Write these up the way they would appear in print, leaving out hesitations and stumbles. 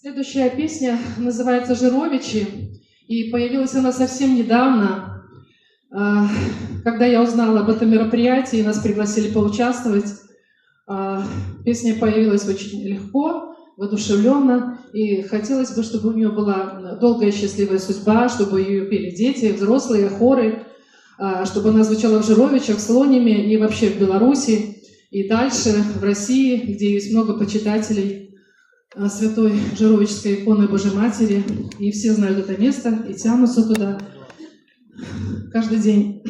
Следующая песня называется «Жировичи», и появилась она совсем недавно, когда я узнала об этом мероприятии, нас пригласили поучаствовать. Песня появилась очень легко, воодушевленно, и хотелось бы, чтобы у нее была долгая счастливая судьба, чтобы ее пели дети, взрослые, хоры, чтобы она звучала в Жировичах, в Слониме и вообще в Беларуси, и дальше в России, где есть много почитателей святой Жировичской иконы Божьей Матери, и все знают это место и тянутся туда. Каждый день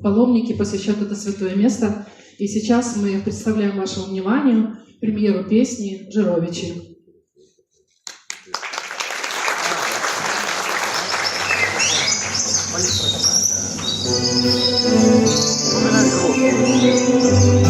паломники посещают это святое место, и сейчас мы представляем вашему вниманию премьеру песни «Жировичи». Упоминать гроб.